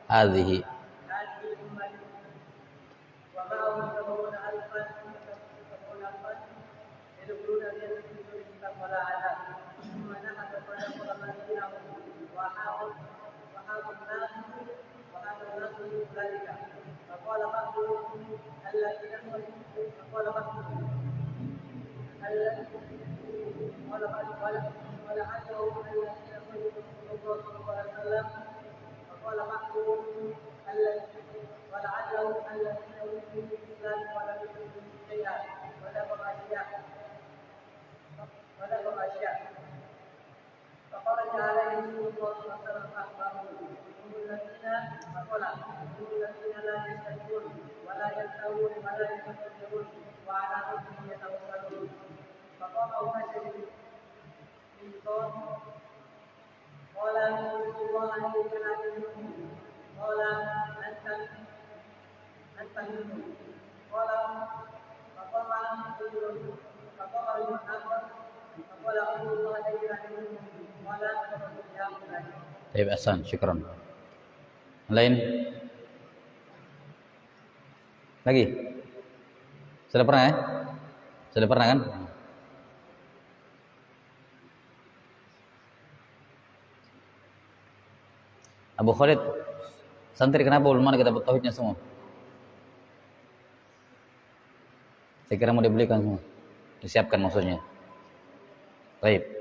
Hadhihi. Baik, Hasan, syukran. Lain? Lagi? Sudah pernah ya? Sudah pernah kan? Abu Khalid, santri kenapa belum mana kita tauhidnya semua? Saya kira mau dibelikan semua. Disiapkan maksudnya. Baik.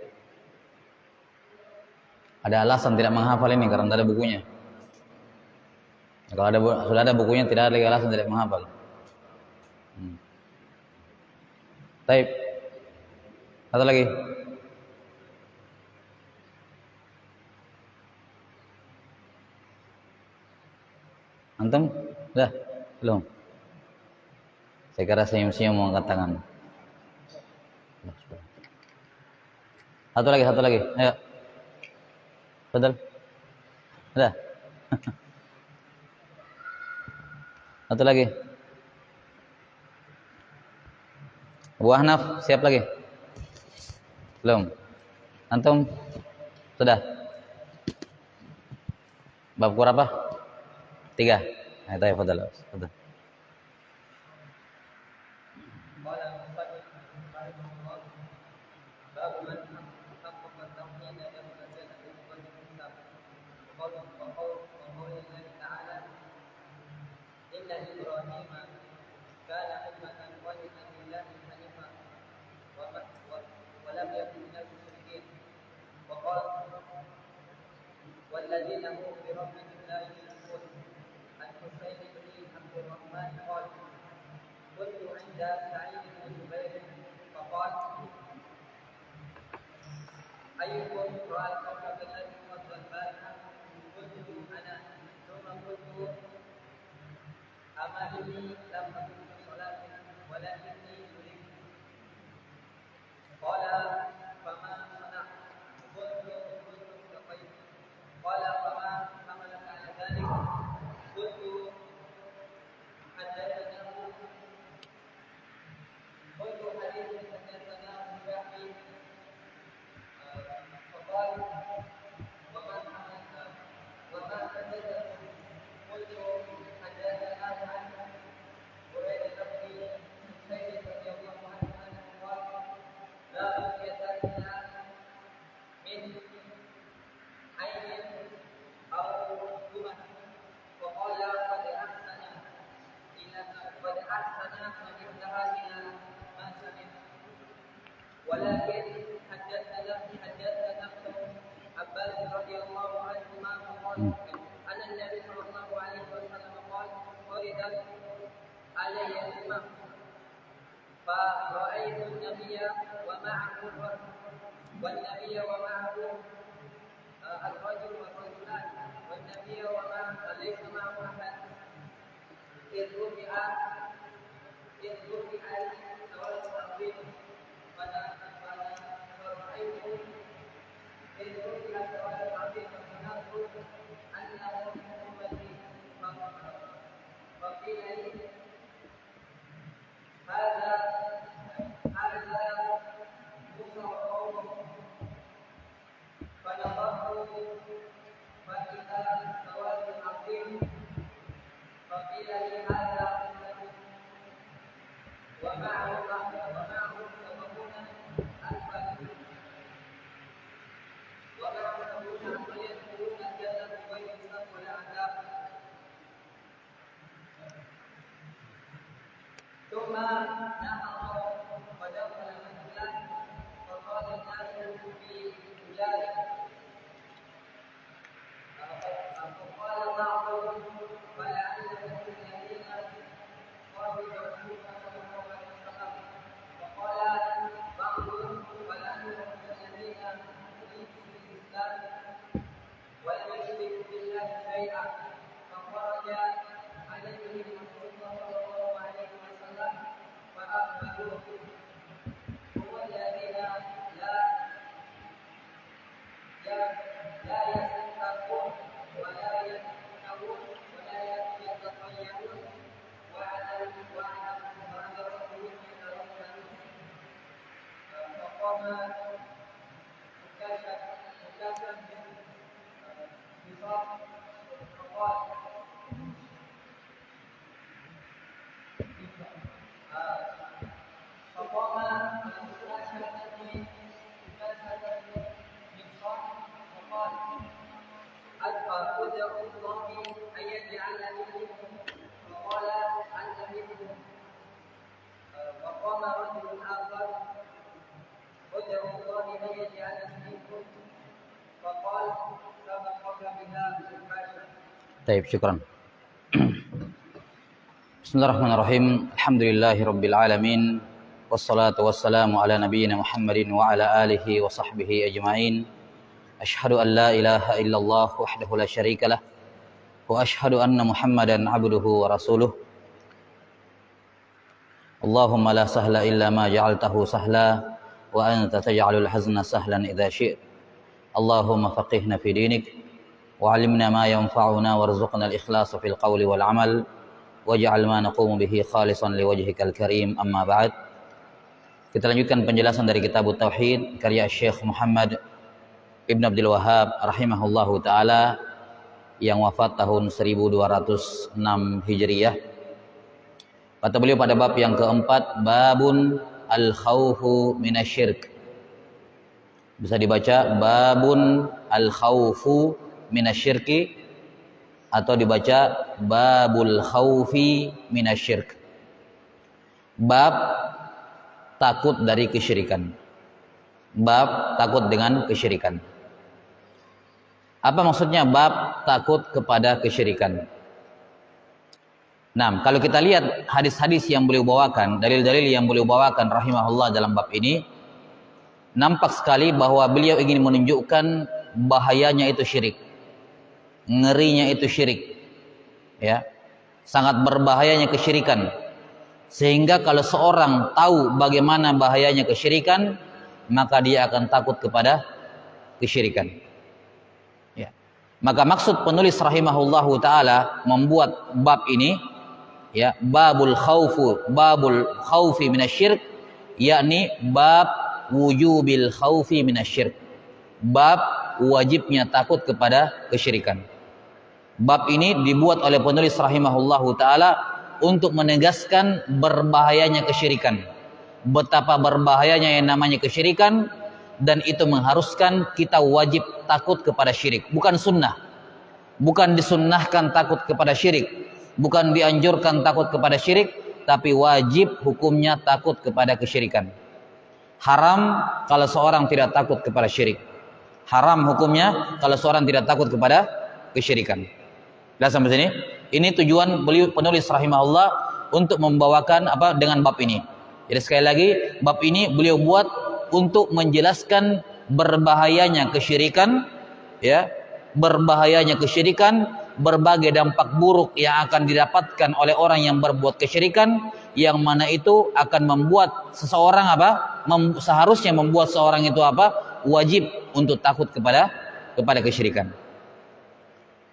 Ada alasan tidak menghafal ini karena tidak ada bukunya. Kalau sudah ada bukunya, tidak ada lagi alasan tidak menghafal. Baik. Satu lagi. Antum? Sudah? Belum? Saya kira senyum-senyum mau angkat tangan. Satu lagi. Ayo. Betul? Sudah? Satu lagi. Abu Ahnaf, siap lagi? Belum? Antum? Sudah? Bab berapa? 3. Ayo, tafadhal. Tafadhal. والذين هم بربهم لا يشركون. عن حسين بن عبد الرحمن قال: كنت عند سعيد بن جبير فقال: أيكم رأى الكوكب الذي قد البارحة؟ قلت أنا. ثم قلت: أما إني لم أكن في صلاة ولكني شركت. قال: فما صنعت؟ قلت: اتقيت. قال: فما حملك على ذلك؟ قلت: حدثناه حديث حدثناه بوحي. فقال: أحسن فمثلها إلى ما سمع ولكن حدثنا نفسه عباس رضي الله عنهما فقال أن النبي صلى الله عليه وسلم قال وردت علي الإمام فرأيت النبي ومعه الرجل والنبي ومعه الرجل والرجلان والنبي ومعه ليس معه أحد إذ رفع سواد عظيم فرأيت إذ رفع سواد عظيم فنظر أنه من أمتي فقيل لي هذا موسى وقومه فنظرت فإذا سواد عظيم فقيل لي هذا ومعه سبعون ألفا ومعه سبعون ألفا يدخلون الجنة بغير حساب ولا عذاب ثم نهض ودخل منزلا فقال الناس في ذلك فقال بعضهم فلعلهم الذين قالوا رسول صلى الله عليه وسلم وقال بعضهم فلعلهم الذين يشركوا بالاسلام ولم يشركوا بالله شيئا فخرج عليهم رسول الله صلى الله عليه وسلم فأخبروه هم الذين لا يسترقون ولا يتقون ولا يتطيرون وعلى ربهم يتوكلون فقام مكاشف بصاق فقال فقام مكاشف فقال أدعو الله أن يجعلني منهم فقال أنت منهم وقام رجل آخر أدعو الله أن يجعلني منكم فقال سبقك بها الحاجة. طيب syukran. Bismillahirrahmanirrahim. Alhamdulillahirabbil alamin. Wassalatu wassalamu ala nabiyyina Muhammadin wa ala alihi wa sahbihi ajma'in. Asyhadu an la ilaha illallah wahdahu la syarika lah wa asyhadu anna Muhammadan abduhu wa rasuluh. Allahumma la sahla illa ma ja'altahu sahla wa anta taj'alul hazna sahlan idza syi'ta. Allahumma faqihna fi dinik wa 'allimna ma yanfa'una warzuqna al-ikhlasa fil qawli wal 'amal waj'al ma naqumu bihi khalisan liwajhikal karim. Amma ba'd. Kita lanjutkan penjelasan dari kitab Tauhid karya Syekh Muhammad Ibn Abdul Wahhab rahimahullahu ta'ala yang wafat tahun 1206 Hijriyah. Kata beliau pada bab yang keempat, babun al-khawfu minasyirk. Bisa dibaca babun al-khawfu minasyirki atau dibaca babul khawfi minasyirk. Bab takut dari kesyirikan. Bab takut dengan kesyirikan. Apa maksudnya bab takut kepada kesyirikan? Nah, kalau kita lihat hadis-hadis yang beliau bawakan, dalil-dalil yang beliau bawakan rahimahullah dalam bab ini, nampak sekali bahwa beliau ingin menunjukkan bahayanya itu syirik. Ngerinya itu syirik. Ya. Sangat berbahayanya kesyirikan. Sehingga kalau seorang tahu bagaimana bahayanya kesyirikan, maka dia akan takut kepada kesyirikan. Ya. Maka maksud penulis rahimahullahu ta'ala membuat bab ini, ya, babul khawfi minasyirk, yakni bab wujubil khawfi minasyirk, bab wajibnya takut kepada kesyirikan. Bab ini dibuat oleh penulis rahimahullahu ta'ala untuk menegaskan berbahayanya kesyirikan, betapa berbahayanya yang namanya kesyirikan, dan itu mengharuskan kita wajib takut kepada syirik. Bukan sunnah, bukan disunnahkan takut kepada syirik, bukan dianjurkan takut kepada syirik, tapi wajib hukumnya takut kepada kesyirikan. Haram kalau seorang tidak takut kepada syirik. Haram hukumnya kalau seorang tidak takut kepada kesyirikan. Jelas sampai sini? Ini tujuan beliau penulis rahimahullah untuk membawakan dengan bab ini. Jadi sekali lagi, bab ini beliau buat untuk menjelaskan berbahayanya kesyirikan, ya, berbahayanya kesyirikan, berbagai dampak buruk yang akan didapatkan oleh orang yang berbuat kesyirikan, yang mana itu akan membuat seseorang seharusnya membuat seorang itu wajib untuk takut kepada kesyirikan.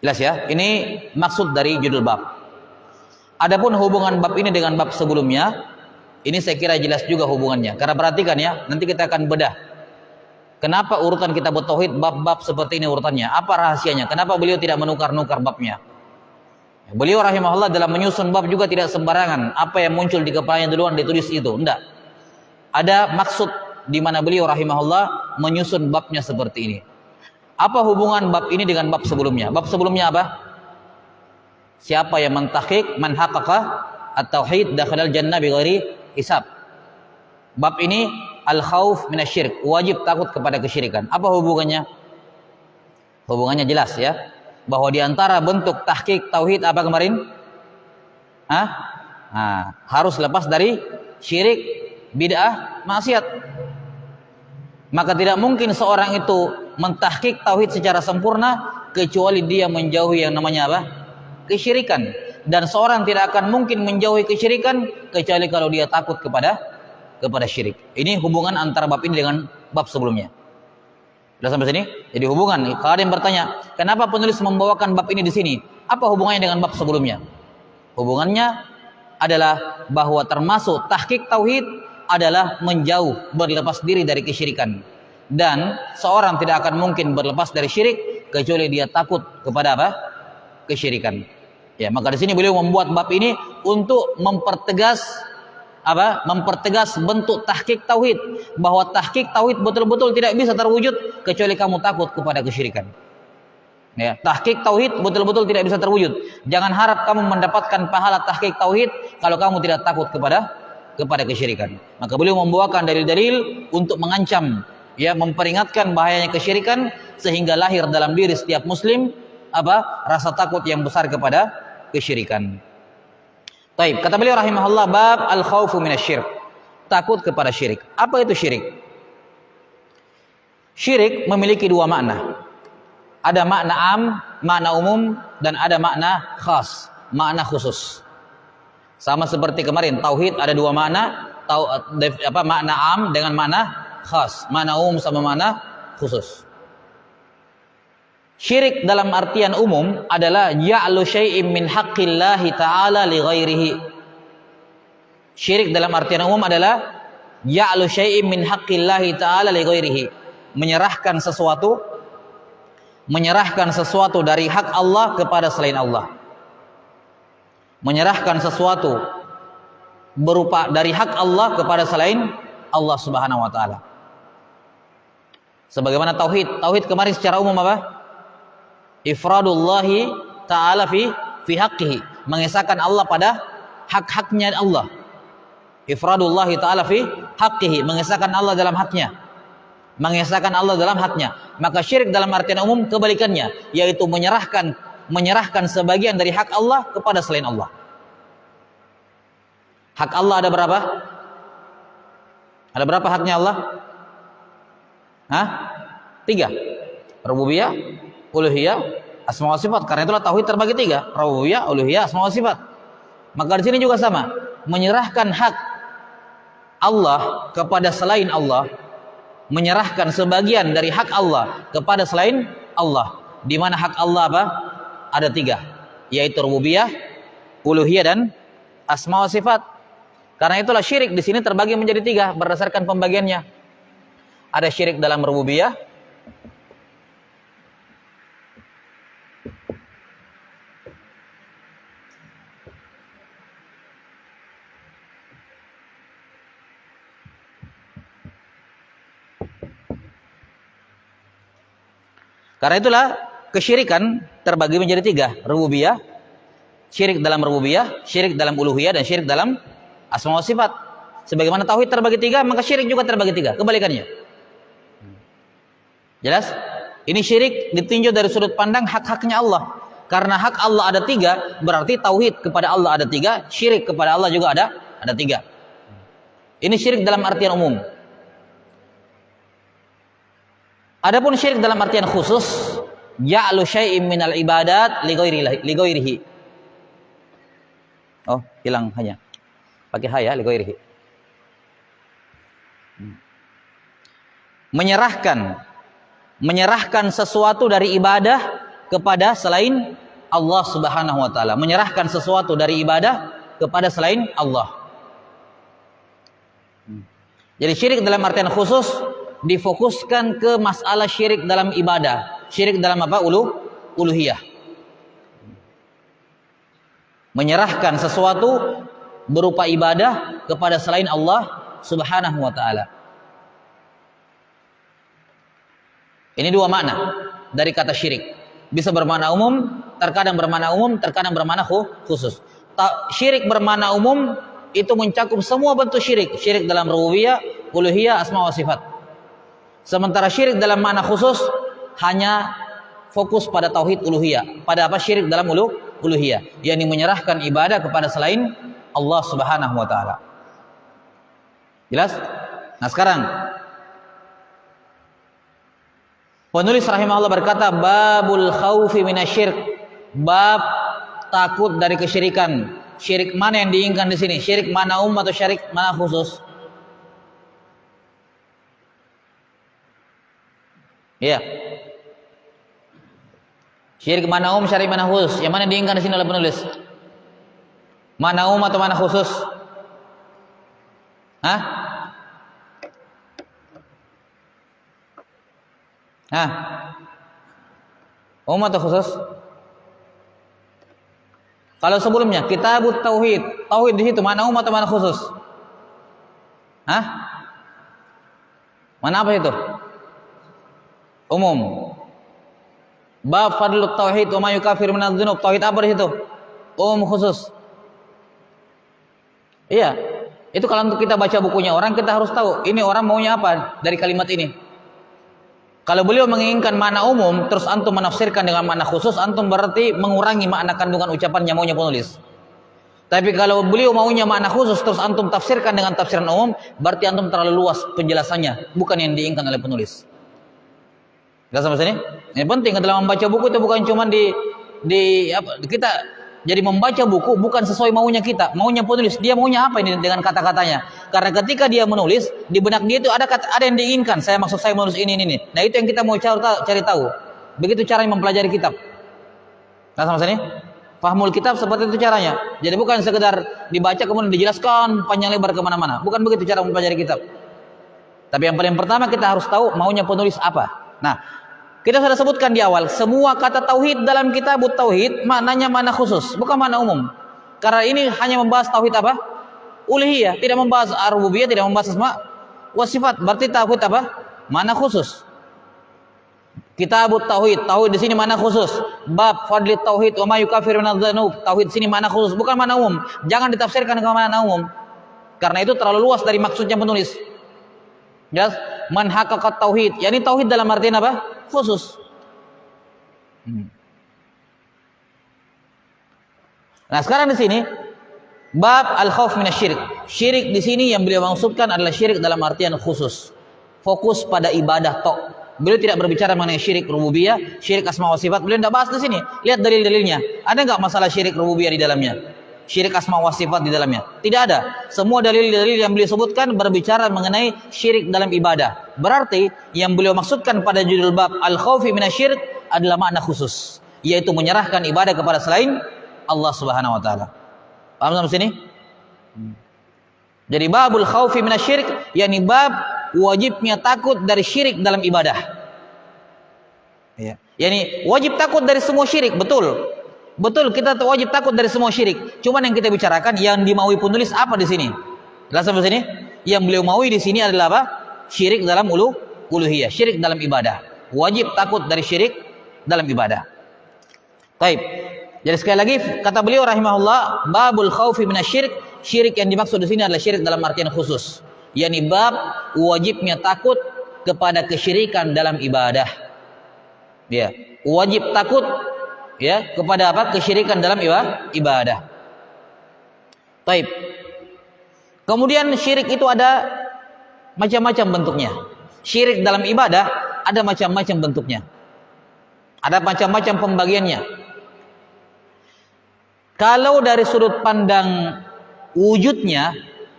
Jelas ya? Ini maksud dari judul bab. Adapun hubungan bab ini dengan bab sebelumnya, ini saya kira jelas juga hubungannya. Karena perhatikan ya, nanti kita akan bedah. Kenapa urutan kitab tauhid bab-bab seperti ini urutannya? Apa rahasianya? Kenapa beliau tidak menukar-nukar babnya? Beliau rahimahullah dalam menyusun bab juga tidak sembarangan. Apa yang muncul di kepalanya duluan ditulis itu. Enggak. Ada maksud di mana beliau rahimahullah menyusun babnya seperti ini. Apa hubungan bab ini dengan bab sebelumnya? Bab sebelumnya apa? Siapa yang mentahqiq man haqqaqa at-tauhid dakhalal jannah bighairi hisab. Bab ini al-khauf minasyirik, wajib takut kepada kesyirikan. Apa hubungannya? Hubungannya jelas ya, bahwa di antara bentuk tahqiq tauhid apa kemarin? Harus lepas dari syirik, bid'ah, maksiat. Maka tidak mungkin seorang itu mentahqiq tauhid secara sempurna kecuali dia menjauhi yang namanya kesyirikan. Dan seorang tidak akan mungkin menjauhi kesyirikan kecuali kalau dia takut kepada syirik. Ini hubungan antara bab ini dengan bab sebelumnya. Sudah sampai sini? Jadi hubungan. Kalau ada yang bertanya, kenapa penulis membawakan bab ini di sini? Apa hubungannya dengan bab sebelumnya? Hubungannya adalah bahwa termasuk tahqiq tauhid adalah menjauh, berlepas diri dari kesyirikan. Dan seorang tidak akan mungkin berlepas dari syirik kecuali dia takut kepada kesyirikan. Ya, maka di sini beliau membuat bab ini untuk mempertegas bentuk tahqiq tauhid, bahwa tahqiq tauhid betul-betul tidak bisa terwujud kecuali kamu takut kepada kesyirikan. Ya, tahqiq tauhid betul-betul tidak bisa terwujud. Jangan harap kamu mendapatkan pahala tahqiq tauhid kalau kamu tidak takut kepada kesyirikan. Maka beliau membawakan dalil-dalil untuk mengancam, ya, memperingatkan bahayanya kesyirikan sehingga lahir dalam diri setiap muslim rasa takut yang besar kepada kesyirikan. Baik, kata beliau rahimahullah, bab al-khaufu minasyirik, takut kepada syirik. Apa itu syirik? Syirik memiliki dua makna. Ada makna am, makna umum, dan ada makna khas, makna khusus. Sama seperti kemarin, tauhid ada dua makna, makna am dengan makna khas, makna umum sama makna khusus. Syirik dalam artian umum adalah ja'lu syai'in min haqqillahi ta'ala li ghairihi. Syirik dalam artian umum adalah ja'lu syai'in min haqqillahi ta'ala li ghairihi. Menyerahkan sesuatu dari hak Allah kepada selain Allah. Menyerahkan sesuatu berupa dari hak Allah kepada selain Allah Subhanahu wa taala. Sebagaimana tauhid. Tauhid kemarin secara umum apa? Ifradullahi ta'ala fi haqqihi, mengesahkan Allah pada hak-haknya Allah. Ifradullahi ta'ala fi haqqihi, mengesahkan Allah dalam haknya. Mengesahkan Allah dalam haknya. Maka syirik dalam artian umum kebalikannya, yaitu menyerahkan sebagian dari hak Allah kepada selain Allah. Hak Allah ada berapa? Ada berapa haknya Allah? 3. Rububiyah, uluhiyah, asma wa sifat. Karena itulah tauhid terbagi 3, rububiyah, uluhiyah, asma wa sifat. Maka di sini juga sama, menyerahkan hak Allah kepada selain Allah, menyerahkan sebagian dari hak Allah kepada selain Allah. Di mana hak Allah ada 3, yaitu rububiyah, uluhiyah, dan asma wa sifat. Karena itulah syirik di sini terbagi menjadi 3 berdasarkan pembagiannya. Ada syirik dalam rububiyah, karena itulah kesyirikan terbagi menjadi 3, rububiyah, syirik dalam rububiyah, syirik dalam uluhiyah, dan syirik dalam asma wa sifat. Sebagaimana tauhid terbagi 3, maka syirik juga terbagi 3, kebalikannya. Jelas? Ini syirik ditinjau dari sudut pandang hak-haknya Allah. Karena hak Allah ada 3, berarti tauhid kepada Allah ada 3, syirik kepada Allah juga ada 3. Ini syirik dalam artian umum. Adapun syirik dalam artian khusus, ja'lu syai'in minal ibadat li ghairihi. Oh, hilang hanya. Pakai haya li ghairihi. Menyerahkan sesuatu dari ibadah kepada selain Allah Subhanahu wa taala. Menyerahkan sesuatu dari ibadah kepada selain Allah. Jadi syirik dalam artian khusus difokuskan ke masalah syirik dalam ibadah. Syirik dalam apa? Uluhiyah. Menyerahkan sesuatu berupa ibadah kepada selain Allah Subhanahu wa taala. Ini dua makna dari kata syirik. Bisa bermakna umum, terkadang bermakna umum, terkadang bermakna khusus. Syirik bermakna umum itu mencakup semua bentuk syirik. Syirik dalam rububiyah, uluhiyah, asma wa sifat. Sementara syirik dalam makna khusus hanya fokus pada tauhid uluhiyah. Pada apa? Syirik dalam uluhiyah, yakni menyerahkan ibadah kepada selain Allah Subhanahu wa taala. Jelas? Nah, sekarang penulis rahimahullah berkata, babul khaufi minasyirk, bab takut dari kesyirikan. Syirik mana yang diinginkan di sini? Syirik mana umum atau syirik mana khusus? Iya. Syirik mana umum, syirik mana khusus? Yang mana yang diinginkan di sini oleh penulis? Mana umum atau mana khusus? Hah? Hah? Umum atau khusus? Kalau sebelumnya kitabut tauhid, tauhid di situ mana umum atau mana khusus? Hah? Mana apa itu? Umum. Bab fadlut tauhid wa ma yukafir minadz dzunub, tauhid apa di situ? Umum khusus. Iya. Itu kalau untuk kita baca bukunya orang, kita harus tahu ini orang maunya apa dari kalimat ini. Kalau beliau menginginkan makna umum, terus antum menafsirkan dengan makna khusus, antum berarti mengurangi makna kandungan ucapan yang maunya penulis. Tapi kalau beliau maunya makna khusus, terus antum tafsirkan dengan tafsiran umum, berarti antum terlalu luas penjelasannya, bukan yang diinginkan oleh penulis. Jelas sampai sini? Ini penting dalam membaca buku itu bukan cuma kita jadi membaca buku bukan sesuai maunya kita, maunya penulis. Dia maunya apa ini dengan kata-katanya? Karena ketika dia menulis, di benak dia itu ada yang diinginkan. Saya menulis ini. Nah, itu yang kita mau cari tahu. Begitu caranya mempelajari kitab. Nah, sama sini? Fahmul kitab seperti itu caranya. Jadi bukan sekedar dibaca kemudian dijelaskan panjang lebar kemana-mana. Bukan begitu cara mempelajari kitab. Tapi yang paling pertama kita harus tahu maunya penulis apa. Nah, kita sudah sebutkan di awal, semua kata tauhid dalam kitab tauhid maknanya makna khusus, bukan makna umum. Karena ini hanya membahas tauhid apa? Uluhiyah, tidak membahas rububiyah, tidak membahas asma wa sifat. Berarti tauhid apa? Makna khusus. Kitab tauhid, tauhid di sini makna khusus. Bab fadlit tauhid wa ma yukafir minadz dzunub, tauhid di sini makna khusus, bukan makna umum. Jangan ditafsirkan dengan makna umum. Karena itu terlalu luas dari maksudnya penulis. Jelas? Man haqqaqat tauhid, yakni tauhid dalam artian apa? Khusus. Nah, sekarang di sini bab al-khauf minasyirik. Syirik di sini yang beliau maksudkan adalah syirik dalam artian khusus. Fokus pada ibadah tok. Beliau tidak berbicara mengenai syirik rububiyah, syirik asma wa sifat. Beliau tidak bahas di sini. Lihat dalil-dalilnya. Ada enggak masalah syirik rububiyah di dalamnya? Syirik asma wa sifat di dalamnya? Tidak ada. Semua dalil-dalil yang beliau sebutkan berbicara mengenai syirik dalam ibadah. Berarti yang beliau maksudkan pada judul bab al-khaufi minasyirik adalah makna khusus, yaitu menyerahkan ibadah kepada selain Allah Subhanahu wa taala. Paham sampai sini? Jadi babul khaufi minasyirik, yakni bab wajibnya takut dari syirik dalam ibadah. Ya. Yani wajib takut dari semua syirik, betul. Betul, kita wajib takut dari semua syirik. Cuman yang kita bicarakan yang dimaui penulis apa di sini? Jelas sampai sini? Yang beliau maui di sini adalah apa? Syirik dalam uluhiyah, syirik dalam ibadah. Wajib takut dari syirik dalam ibadah. Baik. Jadi sekali lagi kata beliau rahimahullah, babul khaufi minasyirik, syirik yang dimaksud di sini adalah syirik dalam artian khusus, yakni bab wajibnya takut kepada kesyirikan dalam ibadah. Ya, wajib takut ya kepada apa? Kesyirikan dalam ibadah. Taib. Kemudian syirik itu ada macam-macam bentuknya. Syirik dalam ibadah ada macam-macam bentuknya. Ada macam-macam pembagiannya. Kalau dari sudut pandang wujudnya,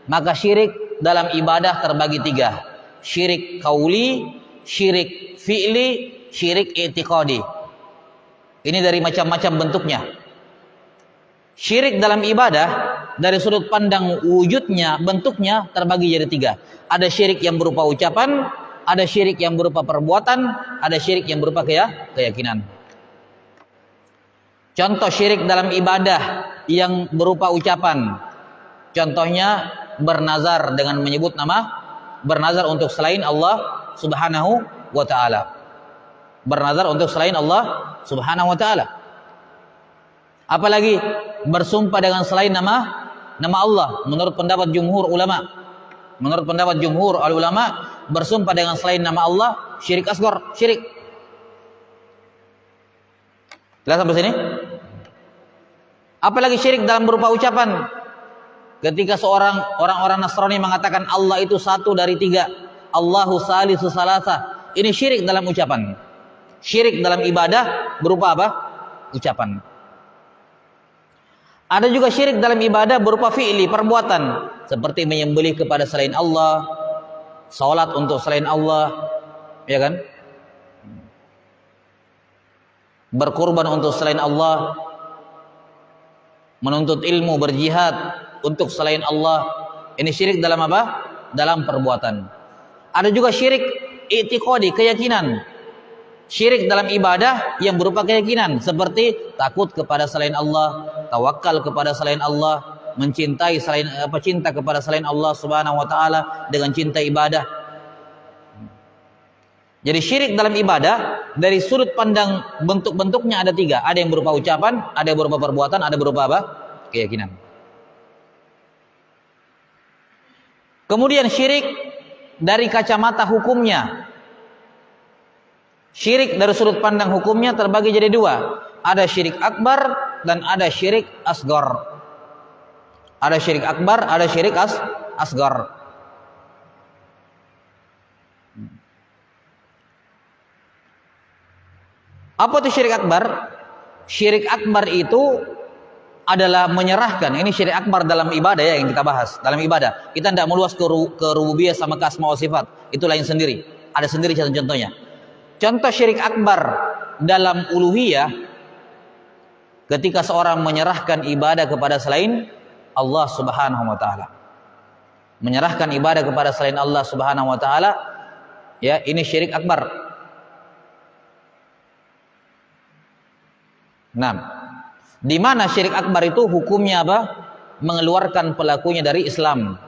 maka syirik dalam ibadah terbagi 3. Syirik qauli, syirik fi'li, syirik i'tiqadi. Ini dari macam-macam bentuknya. Syirik dalam ibadah dari sudut pandang wujudnya, bentuknya terbagi jadi 3. Ada syirik yang berupa ucapan, ada syirik yang berupa perbuatan, ada syirik yang berupa keyakinan. Contoh syirik dalam ibadah yang berupa ucapan. Contohnya bernazar dengan menyebut bernazar untuk selain Allah Subhanahu wa taala. Bernazar untuk selain Allah Subhanahu wa taala. Apalagi bersumpah dengan selain nama Allah menurut pendapat jumhur ulama. Menurut pendapat jumhur ulama, bersumpah dengan selain nama Allah syirik asghar, syirik. Jelas sampai sini? Apalagi syirik dalam berupa ucapan. Ketika orang-orang Nasrani mengatakan Allah itu 1 dari 3, Allahu salisu salasa. Ini syirik dalam ucapan. Syirik dalam ibadah berupa apa? Ucapan. Ada juga syirik dalam ibadah berupa fi'li, perbuatan, seperti menyembelih kepada selain Allah, salat untuk selain Allah, ya kan? Berkurban untuk selain Allah, menuntut ilmu, berjihad untuk selain Allah. Ini syirik dalam apa? Dalam perbuatan. Ada juga syirik i'tiqadi, keyakinan. Syirik dalam ibadah yang berupa keyakinan, seperti takut kepada selain Allah, tawakal kepada selain Allah, mencintai cinta kepada selain Allah Subhanahu wa taala dengan cinta ibadah. Jadi syirik dalam ibadah dari sudut pandang bentuk-bentuknya ada 3. Ada yang berupa ucapan, ada yang berupa perbuatan, ada berupa apa? Keyakinan. Kemudian syirik dari kacamata hukumnya. Syirik dari sudut pandang hukumnya terbagi jadi 2. Ada syirik akbar dan ada syirik asghar. Ada syirik akbar, ada syirik asghar. Apa itu syirik akbar? Syirik akbar itu adalah menyerahkan. Ini syirik akbar dalam ibadah ya, yang kita bahas. Dalam ibadah kita tidak meluas ke rububiyah sama ke asma wa sifat. Itu lain sendiri. Ada sendiri contohnya. Contoh syirik akbar dalam uluhiyah, ketika seorang menyerahkan ibadah kepada selain Allah Subhanahu wa taala. Menyerahkan ibadah kepada selain Allah Subhanahu wa taala, ya, ini syirik akbar. Nah, di mana syirik akbar itu hukumnya apa? Mengeluarkan pelakunya dari Islam.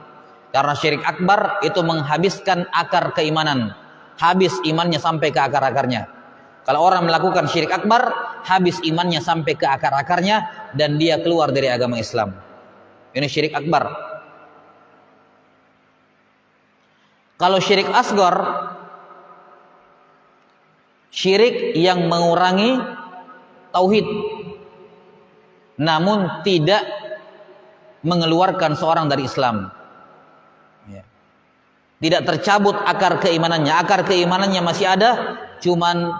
Karena syirik akbar itu menghabiskan akar keimanan. Habis imannya sampai ke akar-akarnya. Kalau orang melakukan syirik akbar, habis imannya sampai ke akar-akarnya dan dia keluar dari agama Islam. Ini syirik akbar. Kalau syirik asghar, syirik yang mengurangi tauhid, namun tidak mengeluarkan seorang dari Islam. Tidak tercabut akar keimanannya. Akar keimanannya masih ada, cuman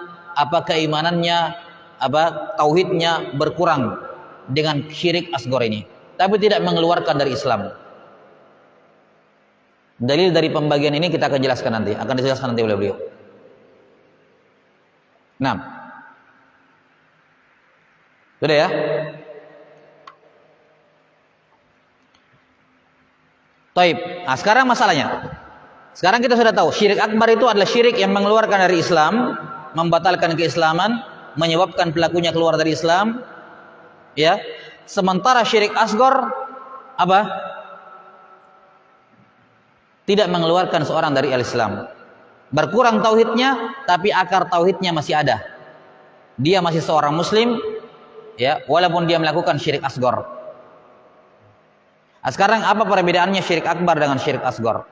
keimanannya, tauhidnya berkurang dengan syirik asghar ini. Tapi tidak mengeluarkan dari Islam. Dalil dari pembagian ini kita akan jelaskan nanti. Akan dijelaskan nanti oleh beliau. Nah, sudah ya? Taib. Nah, sekarang masalahnya. Sekarang kita sudah tahu syirik akbar itu adalah syirik yang mengeluarkan dari Islam, membatalkan keislaman, menyebabkan pelakunya keluar dari Islam. Ya. Sementara syirik asghar apa? Tidak mengeluarkan seorang dari al-Islam. Berkurang tauhidnya, tapi akar tauhidnya masih ada. Dia masih seorang muslim, ya, walaupun dia melakukan syirik asghar. Sekarang apa perbedaannya syirik akbar dengan syirik asghar?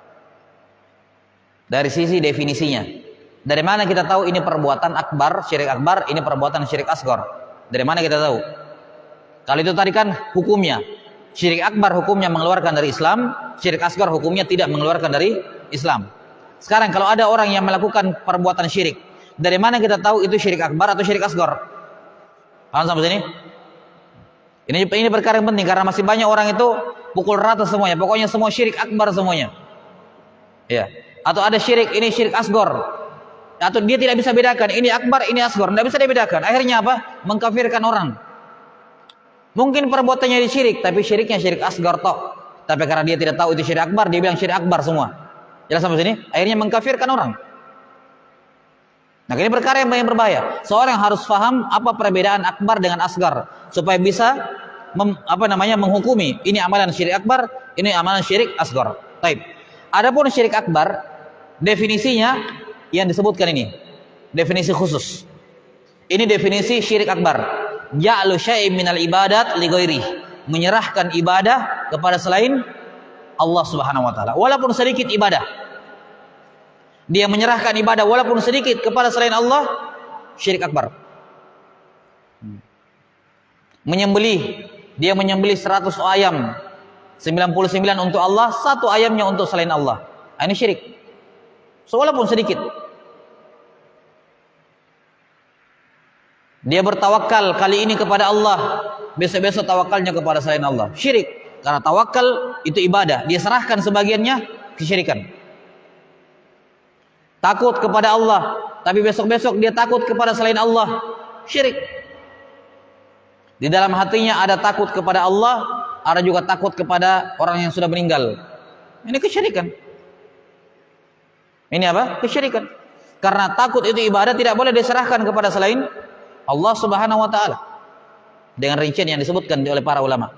Dari sisi definisinya. Dari mana kita tahu ini perbuatan akbar, syirik akbar, ini perbuatan syirik asghar? Dari mana kita tahu? Kalau itu tadi kan hukumnya. Syirik akbar hukumnya mengeluarkan dari Islam, syirik asghar hukumnya tidak mengeluarkan dari Islam. Sekarang kalau ada orang yang melakukan perbuatan syirik, dari mana kita tahu itu syirik akbar atau syirik asghar? Paham sampai sini? Ini perkara yang penting karena masih banyak orang itu pukul rata semuanya. Pokoknya semua syirik akbar semuanya. Ya. Atau ada syirik, ini syirik asghar. Atau dia tidak bisa bedakan ini akbar, ini asghar, tidak bisa dibedakan. Akhirnya apa? Mengkafirkan orang. Mungkin perbuatannya di syirik, tapi syiriknya syirik asghar toh. Tapi karena dia tidak tahu itu syirik akbar, dia bilang syirik akbar semua. Jelas sampai sini? Akhirnya mengkafirkan orang. Nah, ini perkara yang berbahaya. Seorang harus paham apa perbedaan akbar dengan asghar supaya bisa menghukumi ini amalan syirik akbar, ini amalan syirik asghar. Baik. Adapun syirik akbar, definisinya yang disebutkan ini, definisi khusus. Ini definisi syirik akbar. Ja'lu syai'in minal ibadat li ghairi. Menyerahkan ibadah kepada selain Allah Subhanahu wa taala. Walaupun sedikit ibadah. Dia menyerahkan ibadah walaupun sedikit kepada selain Allah, syirik akbar. Menyembelih, dia menyembelih 100 ayam, 99 untuk Allah, 1 ayamnya untuk selain Allah. Ini syirik. Walaupun sedikit. Dia bertawakal kali ini kepada Allah, besok-besok tawakalnya kepada selain Allah. Syirik. Karena tawakal itu ibadah. Dia serahkan sebagiannya kesyirikan. Takut kepada Allah, tapi besok-besok dia takut kepada selain Allah. Syirik. Di dalam hatinya ada takut kepada Allah, ada juga takut kepada orang yang sudah meninggal. Ini kesyirikan. Ini apa? Kesyirikan. Karena takut itu ibadah, tidak boleh diserahkan kepada selain Allah Subhanahu wa taala. Dengan rincian yang disebutkan oleh para ulama.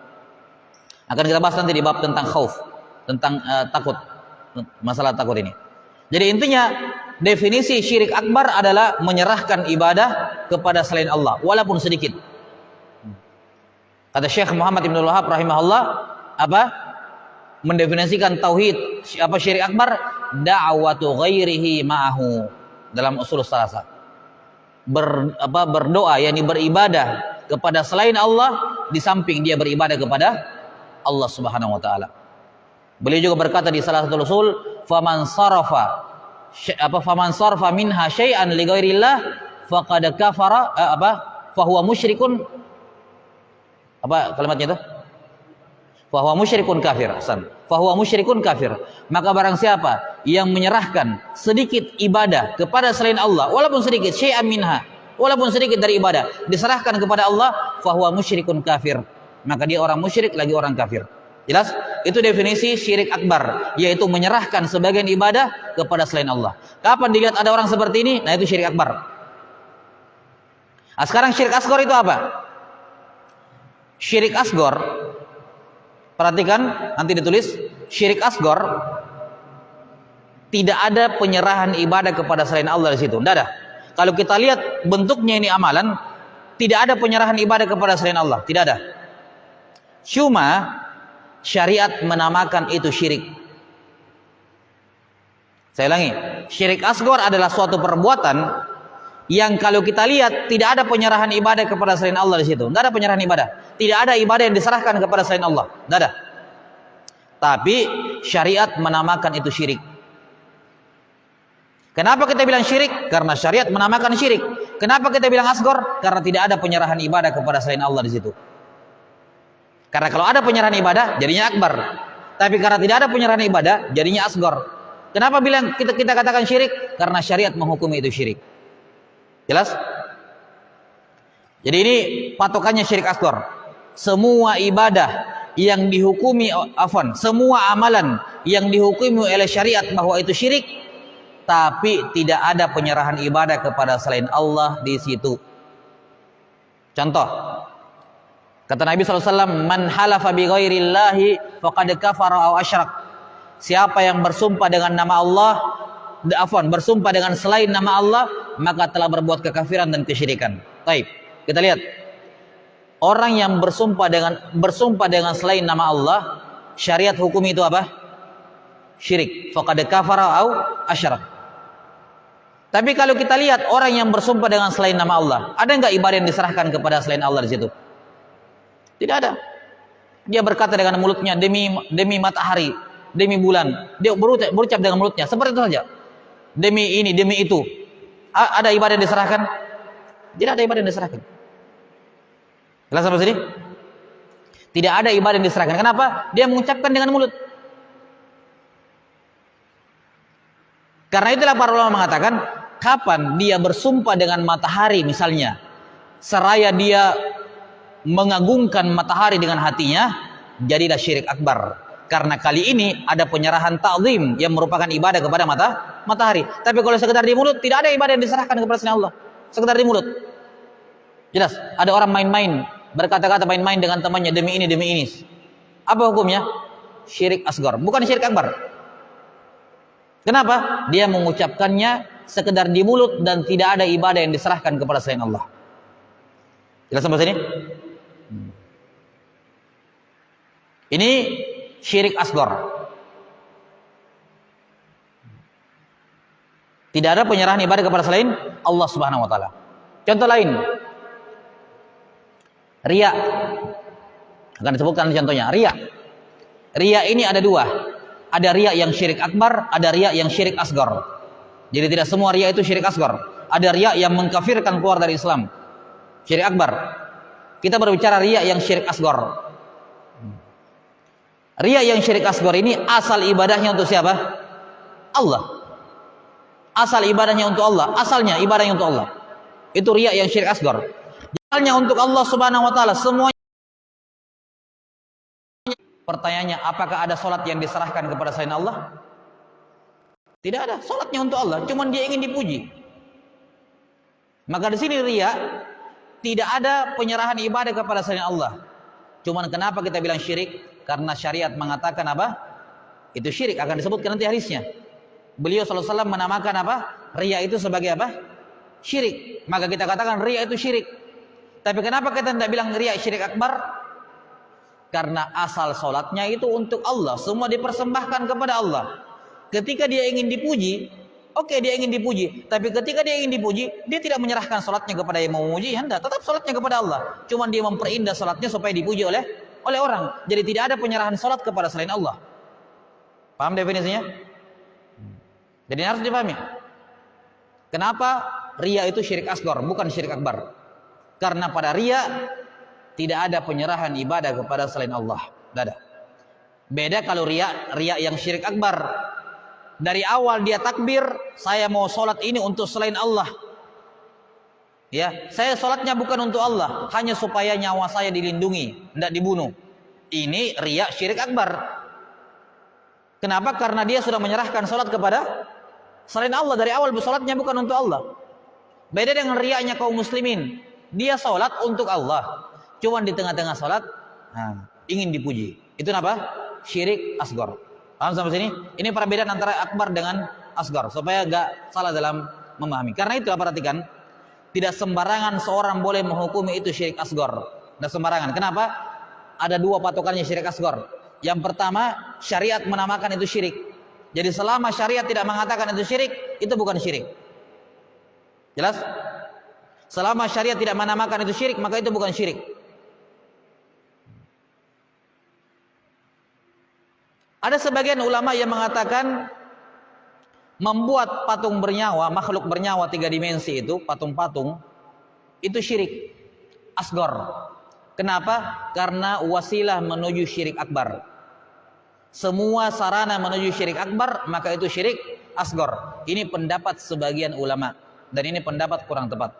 Akan kita bahas nanti di bab tentang khauf, tentang takut, masalah takut ini. Jadi intinya definisi syirik akbar adalah menyerahkan ibadah kepada selain Allah walaupun sedikit. Kata Syekh Muhammad Ibn Wahab rahimahullah, apa? Mendefinisikan tauhid apa syirik akbar, da'watu ghairihi ma'ahu dalam usul salasa. Berdoa yakni beribadah kepada selain Allah di samping dia beribadah kepada Allah Subhanahu wa taala. Beliau juga berkata di salah satu usul, faman sarfa minha syai'an li ghairillah faqad kafara fahuwa musyrikun, apa kalimatnya itu? Fahuwa musyrikun kafir. Fahuwa musyrikun kafir. Maka barang siapa yang menyerahkan sedikit ibadah kepada selain Allah, walaupun sedikit, syai'an minha, walaupun sedikit dari ibadah diserahkan kepada Allah, fahuwa musyrikun kafir. Maka dia orang musyrik lagi orang kafir. Jelas? Itu definisi syirik akbar, yaitu menyerahkan sebagian ibadah kepada selain Allah. Kapan dilihat ada orang seperti ini? Nah, itu syirik akbar. Nah, sekarang syirik asghar itu apa? Syirik asghar, perhatikan, nanti ditulis, syirik asghar tidak ada penyerahan ibadah kepada selain Allah di situ. Tidak ada. Kalau kita lihat bentuknya ini amalan, tidak ada penyerahan ibadah kepada selain Allah, tidak ada. Cuma syariat menamakan itu syirik. Saya ulangi, syirik asghar adalah suatu perbuatan yang kalau kita lihat tidak ada penyerahan ibadah kepada selain Allah di situ. Tidak ada penyerahan ibadah. Tidak ada ibadah yang diserahkan kepada selain Allah. Tidak ada. Tapi syariat menamakan itu syirik. Kenapa kita bilang syirik? Karena syariat menamakan syirik. Kenapa kita bilang asghar? Karena tidak ada penyerahan ibadah kepada selain Allah di situ. Karena kalau ada penyerahan ibadah, jadinya akbar. Tapi karena tidak ada penyerahan ibadah, jadinya asghar. Kenapa bilang kita katakan syirik? Karena syariat menghukumi itu syirik. Jelas? Jadi ini patokannya syirik asghar. Semua ibadah yang dihukumi, semua amalan yang dihukumi oleh syariat bahwa itu syirik, tapi tidak ada penyerahan ibadah kepada selain Allah di situ. Contoh, kata Nabi SAW, man halafa bi ghairillahi faqad kafara aw asyrak. Siapa yang bersumpah dengan nama Allah, bersumpah dengan selain nama Allah, maka telah berbuat kekafiran dan kesyirikan. Baik, kita lihat. Orang yang bersumpah dengan selain nama Allah, syariat hukum itu apa? Syirik. Faqad kafara au asyrak. Tapi kalau kita lihat orang yang bersumpah dengan selain nama Allah, ada enggak ibadah yang diserahkan kepada selain Allah di situ? Tidak ada. Dia berkata dengan mulutnya demi matahari, demi bulan. Dia berucap dengan mulutnya seperti itu saja. Demi ini, demi itu. Ada ibadah yang diserahkan? Tidak ada ibadah yang diserahkan. Jelas sampai sini? Tidak ada ibadah yang diserahkan. Kenapa? Dia mengucapkan dengan mulut. Karena itulah para ulama mengatakan, kapan dia bersumpah dengan matahari misalnya, seraya dia mengagungkan matahari dengan hatinya, jadilah syirik akbar. Karena kali ini ada penyerahan ta'zim yang merupakan ibadah kepada matahari. Tapi kalau sekedar di mulut, tidak ada ibadah yang diserahkan kepada selain Allah. Sekedar di mulut. Jelas, ada orang main-main, berkata-kata main-main dengan temannya demi ini, demi ini. Apa hukumnya? Syirik asgar, bukan syirik akbar. Kenapa? Dia mengucapkannya sekedar di mulut dan tidak ada ibadah yang diserahkan kepada selain Allah. Jelas sampai sini? Ini syirik asgar. Tidak ada penyerahan ibadah kepada selain Allah Subhanahu wa taala. Contoh lain. Riya. Akan disebutkan contohnya, riya. Riya ini ada dua. Ada riya yang syirik akbar, ada riya yang syirik asgar. Jadi tidak semua riya itu syirik asgar. Ada riya yang mengkafirkan keluar dari Islam. Syirik akbar. Kita berbicara riya yang syirik asgar. Riya yang syirik asgar ini asal ibadahnya untuk siapa? Allah. Asal ibadahnya untuk Allah. Asalnya ibadahnya untuk Allah. Itu riya yang syirik asgar. Asalnya untuk Allah Subhanahu wa taala semuanya. Pertanyaannya, apakah ada solat yang diserahkan kepada selain Allah? Tidak ada. Solatnya untuk Allah, cuman dia ingin dipuji. Maka di sini riya tidak ada penyerahan ibadah kepada selain Allah. Cuman kenapa kita bilang syirik? Karena syariat mengatakan apa? Itu syirik, akan disebutkan nanti hadisnya. Beliau sallallahu alaihi wasallam menamakan apa? Riya itu sebagai apa? Syirik. Maka kita katakan riya itu syirik. Tapi kenapa kita tidak bilang riya syirik akbar? Karena asal solatnya itu untuk Allah, semua dipersembahkan kepada Allah. Ketika dia ingin dipuji, oke, dia ingin dipuji. Tapi ketika dia ingin dipuji, dia tidak menyerahkan solatnya kepada yang memuji, hendak tetap solatnya kepada Allah. Cuman dia memperindah solatnya supaya dipuji oleh orang. Jadi tidak ada penyerahan solat kepada selain Allah. Paham definisinya? Jadi harus dipahami. Kenapa riya itu syirik asgar, bukan syirik akbar? Karena pada riya tidak ada penyerahan ibadah kepada selain Allah. Tidak ada. Beda kalau riya yang syirik akbar. Dari awal dia takbir, saya mau sholat ini untuk selain Allah. Ya, saya sholatnya bukan untuk Allah, hanya supaya nyawa saya dilindungi, tidak dibunuh. Ini riya syirik akbar. Kenapa? Karena dia sudah menyerahkan sholat kepada selain Allah. Dari awal sholatnya bukan untuk Allah. Beda dengan riyanya kaum muslimin. Dia sholat untuk Allah. Cuman di tengah-tengah salat ingin dipuji. Itu apa? Syirik asgar. Paham sampai sini? Ini perbedaan antara akbar dengan asgar supaya enggak salah dalam memahami. Karena itu perhatikan, tidak sembarangan seorang boleh menghukumi itu syirik asgar. Tidak sembarangan. Kenapa? Ada dua patokannya syirik asgar. Yang pertama, syariat menamakan itu syirik. Jadi selama syariat tidak mengatakan itu syirik, itu bukan syirik. Jelas? Selama syariat tidak menamakan itu syirik, maka itu bukan syirik. Ada sebagian ulama yang mengatakan membuat patung bernyawa, makhluk bernyawa 3 dimensi itu, patung-patung, itu syirik asgar. Kenapa? Karena wasilah menuju syirik akbar. Semua sarana menuju syirik akbar, maka itu syirik asgar. Ini pendapat sebagian ulama, dan ini pendapat kurang tepat.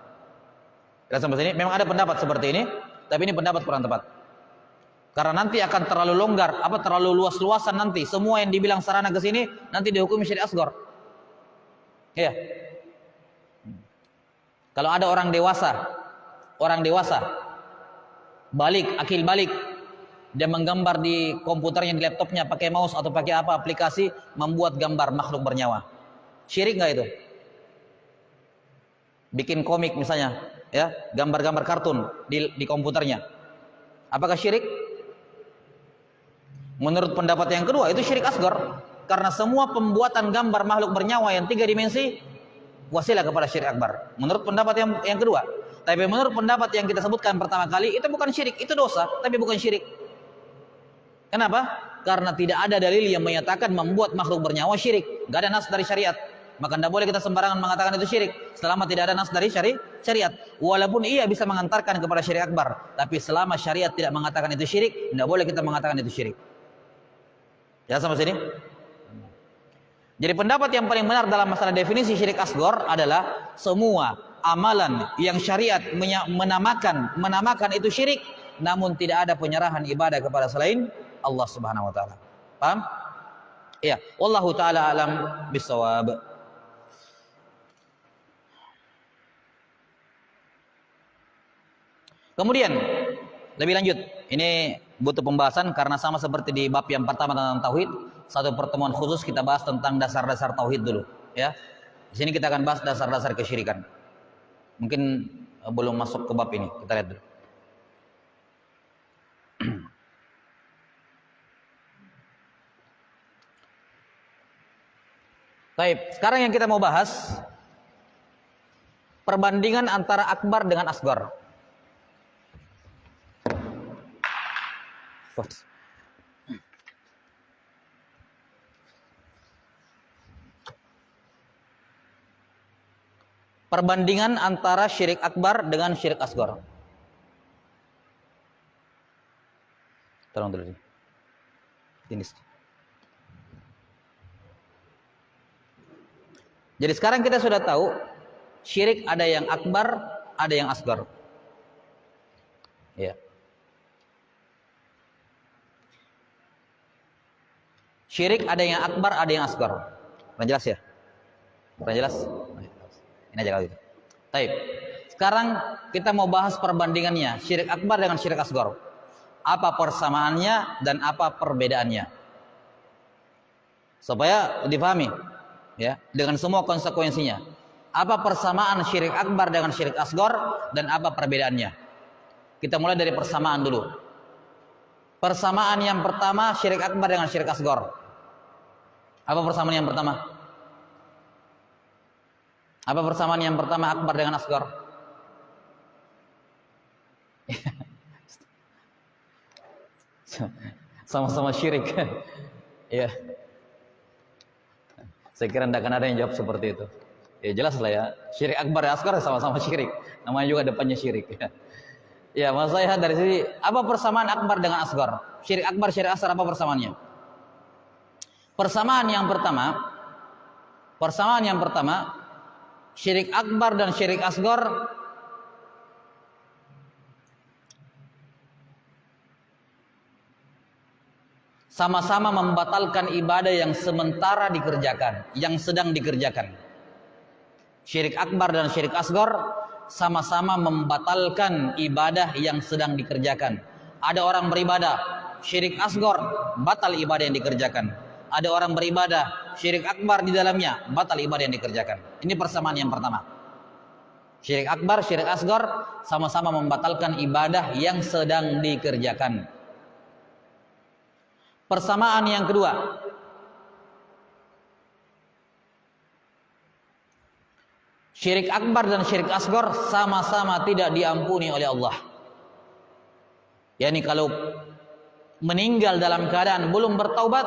Kita sampai sini, memang ada pendapat seperti ini, tapi ini pendapat kurang tepat. Karena nanti akan terlalu longgar, terlalu luas-luasan nanti. Semua yang dibilang sarana ke sini nanti dihukumi syirik asgar. Ya. Kalau ada orang dewasa akil balik, dia menggambar di komputernya, di laptopnya pakai mouse atau pakai apa aplikasi, membuat gambar makhluk bernyawa. Syirik enggak itu? Bikin komik misalnya, ya, gambar-gambar kartun di komputernya. Apakah syirik? Menurut pendapat yang kedua itu syirik asghar, karena semua pembuatan gambar makhluk bernyawa yang 3 dimensi wasilah kepada syirik akbar. Menurut pendapat yang kedua. Tapi menurut pendapat yang kita sebutkan pertama kali itu bukan syirik, itu dosa, tapi bukan syirik. Kenapa? Karena tidak ada dalil yang menyatakan membuat makhluk bernyawa syirik. Gak ada nas dari syariat. Maka tidak boleh kita sembarangan mengatakan itu syirik selama tidak ada nas dari syariat. Walaupun ia bisa mengantarkan kepada syirik akbar, tapi selama syariat tidak mengatakan itu syirik, tidak boleh kita mengatakan itu syirik. Ya, sampai sini. Jadi pendapat yang paling benar dalam masalah definisi syirik asghar adalah semua amalan yang syariat menamakan itu syirik, namun tidak ada penyerahan ibadah kepada selain Allah Subhanahu wa taala. Paham? Iya, wallahu taala alam bisawab. Kemudian lebih lanjut, ini butuh pembahasan karena sama seperti di bab yang pertama tentang tauhid, satu pertemuan khusus kita bahas tentang dasar-dasar tauhid dulu, ya. Di sini kita akan bahas dasar-dasar kesyirikan. Mungkin belum masuk ke bab ini, kita lihat dulu. Baik, sekarang yang kita mau bahas perbandingan antara akbar dengan asghar. Perbandingan antara syirik akbar dengan syirik asghar. Tolong dulu ini. Jadi sekarang kita sudah tahu syirik ada yang akbar, ada yang asghar. Ya. Syirik ada yang akbar, ada yang asghar. Pernah jelas ya? Pernah jelas? Ini aja kali itu. Baik. Sekarang kita mau bahas perbandingannya syirik akbar dengan syirik asghar. Apa persamaannya dan apa perbedaannya? Supaya dipahami, ya, dengan semua konsekuensinya. Apa persamaan syirik akbar dengan syirik asghar dan apa perbedaannya? Kita mulai dari persamaan dulu. Persamaan yang pertama syirik akbar dengan syirik asghar. Apa persamaan yang pertama? Apa persamaan yang pertama akbar dengan asghar? Sama-sama syirik. Ya. Saya kira tidak akan ada yang jawab seperti itu. Ya jelas lah ya. Syirik akbar dan asghar sama-sama syirik. Namanya juga depannya syirik. Ya, maksud saya dari sini apa persamaan akbar dengan asghar? Syirik akbar, syirik asghar apa persamaannya? Persamaan yang pertama, syirik akbar dan syirik asghar sama-sama membatalkan ibadah yang sementara dikerjakan, yang sedang dikerjakan. Syirik akbar dan syirik asghar sama-sama membatalkan ibadah yang sedang dikerjakan. Ada orang beribadah syirik asghar, batal ibadah yang dikerjakan. Ada orang beribadah syirik akbar di dalamnya, batal ibadah yang dikerjakan. Ini persamaan yang pertama. Syirik akbar, syirik asghar sama-sama membatalkan ibadah yang sedang dikerjakan. Persamaan yang kedua, syirik akbar dan syirik asghar sama-sama tidak diampuni oleh Allah. Yani kalau meninggal dalam keadaan belum bertaubat,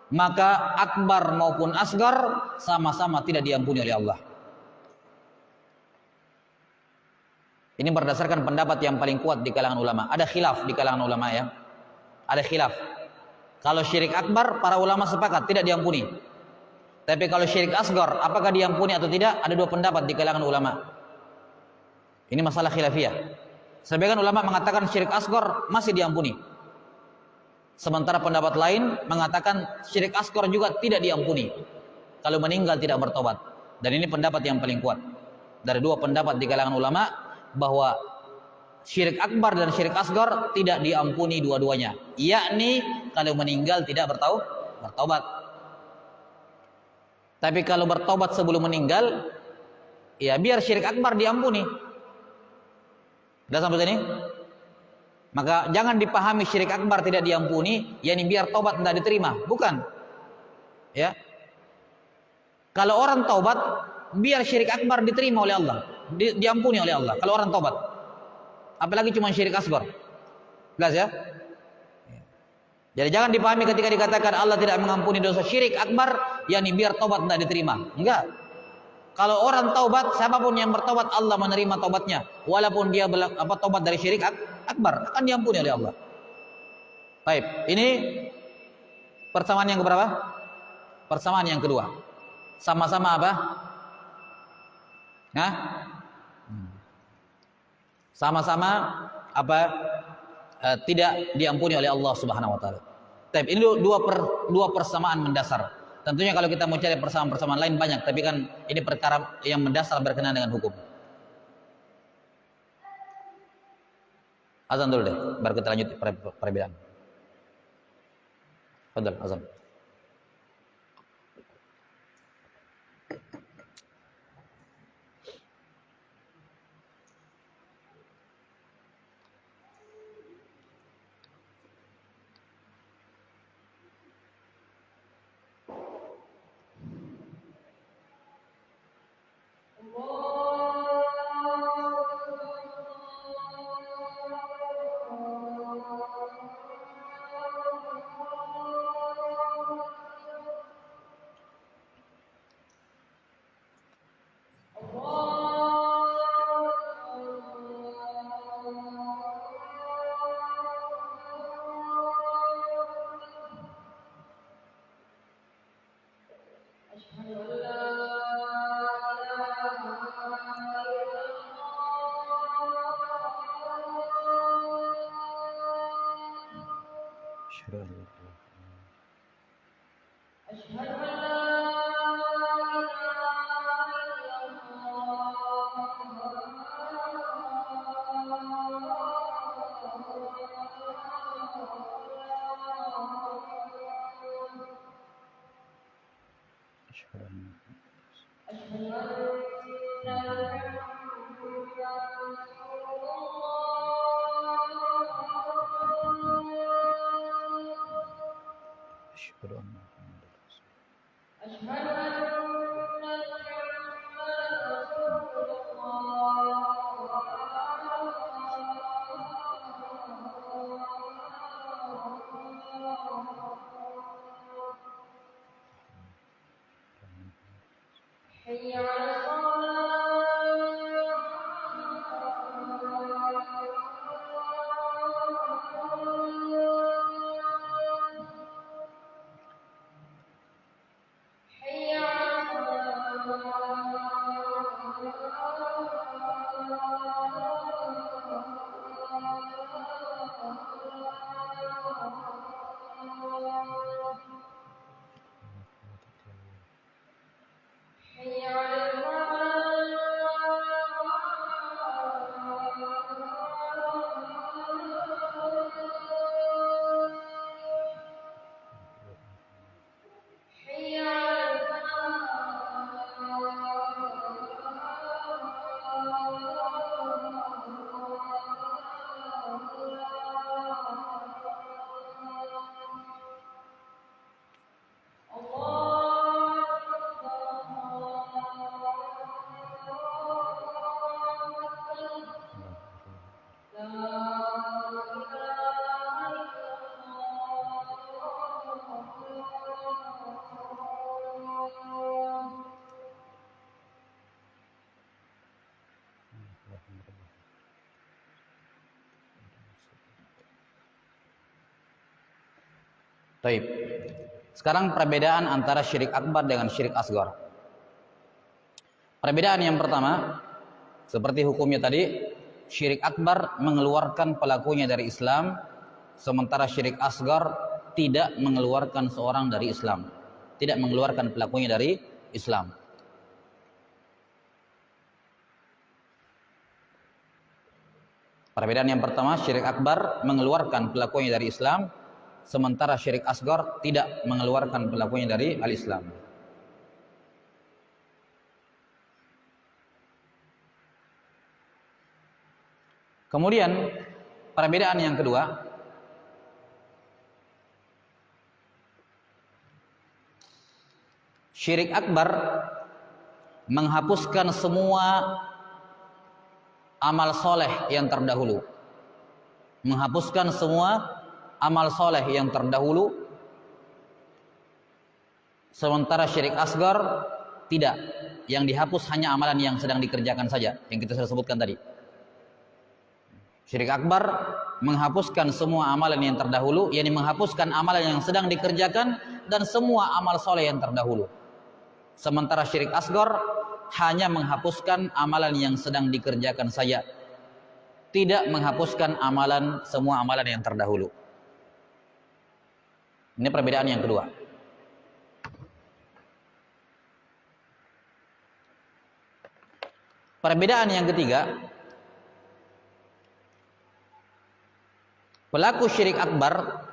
maka akbar maupun asghar sama-sama tidak diampuni oleh Allah. Ini berdasarkan pendapat yang paling kuat di kalangan ulama. Ada khilaf di kalangan ulama ya. Ada khilaf. Kalau syirik akbar para ulama sepakat tidak diampuni. Tapi kalau syirik asghar apakah diampuni atau tidak? Ada dua pendapat di kalangan ulama. Ini masalah khilafiyah. Sebagian ulama mengatakan syirik asghar masih diampuni. Sementara pendapat lain mengatakan syirik asghar juga tidak diampuni kalau meninggal tidak bertobat. Dan ini pendapat yang paling kuat dari dua pendapat di kalangan ulama, bahwa syirik akbar dan syirik asghar tidak diampuni dua-duanya, yakni kalau meninggal tidak bertaubat. Tapi kalau bertobat sebelum meninggal, ya biar syirik akbar diampuni. Sudah sampai sini? Maka jangan dipahami syirik akbar tidak diampuni, yakni biar taubat tidak diterima. Bukan. Ya. Kalau orang taubat, biar syirik akbar diterima oleh Allah, diampuni oleh Allah. Kalau orang taubat, apalagi cuma syirik asgar. Jelas ya? Jadi jangan dipahami ketika dikatakan Allah tidak mengampuni dosa syirik akbar, yakni biar taubat tidak diterima. Enggak. Kalau orang taubat, siapapun yang bertaubat Allah menerima taubatnya, walaupun dia taubat dari syirik akbar, akan diampuni oleh Allah. Baik, ini persamaan yang keberapa? Persamaan yang kedua. Sama-sama apa? Nah, sama-sama apa? Tidak diampuni oleh Allah Subhanahu Wa Taala. Tapi ini dua persamaan mendasar. Tentunya kalau kita mau cari persamaan-persamaan lain banyak, tapi kan ini perkara yang mendasar berkenaan dengan hukum. Azan dulu deh, baru kita lanjut perbedaan. Fadal, azan. Baik. Sekarang perbedaan antara syirik akbar dengan syirik asgar. Perbedaan yang pertama, seperti hukumnya tadi, syirik akbar mengeluarkan pelakunya dari Islam, sementara syirik asgar tidak mengeluarkan seorang dari Islam, tidak mengeluarkan pelakunya dari Islam. Perbedaan yang pertama, syirik akbar mengeluarkan pelakunya dari Islam, sementara syirik asgar tidak mengeluarkan pelakunya dari al-Islam. Kemudian Perbedaan yang kedua, syirik akbar menghapuskan semua amal soleh yang terdahulu. Menghapuskan semua amal soleh yang terdahulu. Sementara syirik asgar tidak. Yang dihapus hanya amalan yang sedang dikerjakan saja, yang kita sudah sebutkan tadi. Syirik akbar menghapuskan semua amalan yang terdahulu, yakni menghapuskan amalan yang sedang dikerjakan dan semua amal soleh yang terdahulu. Sementara syirik asgar hanya menghapuskan amalan yang sedang dikerjakan saja, tidak menghapuskan semua amalan yang terdahulu. Ini perbedaan yang kedua. Perbedaan yang ketiga, pelaku syirik akbar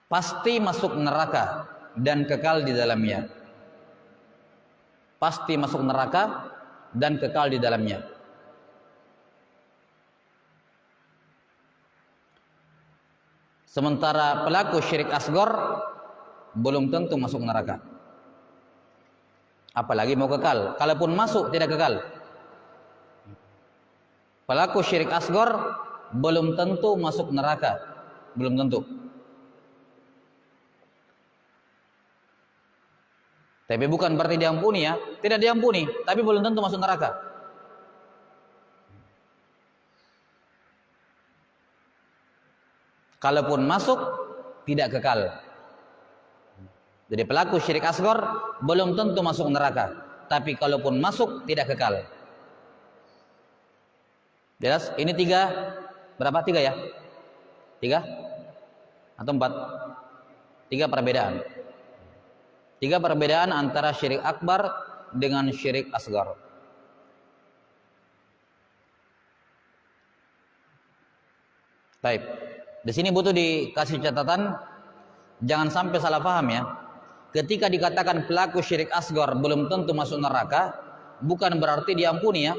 pasti masuk neraka dan kekal di dalamnya. Pasti masuk neraka dan kekal di dalamnya. Sementara pelaku syirik asgar belum tentu masuk neraka. Apalagi mau kekal. Kalaupun masuk tidak kekal. Pelaku syirik asgar belum tentu masuk neraka. Belum tentu. Tapi bukan berarti diampuni ya. Tidak diampuni, tapi belum tentu masuk neraka. Kalaupun masuk, tidak kekal. Jadi pelaku syirik asgar belum tentu masuk neraka. Tapi kalaupun masuk, tidak kekal. Jelas? Ini berapa? 3 ya? 3? Atau 4? 3 perbedaan. 3 perbedaan antara syirik akbar dengan syirik asgar. Baik. Di sini butuh dikasih catatan, jangan sampai salah paham ya. Ketika dikatakan pelaku syirik asgar belum tentu masuk neraka, bukan berarti diampuni ya.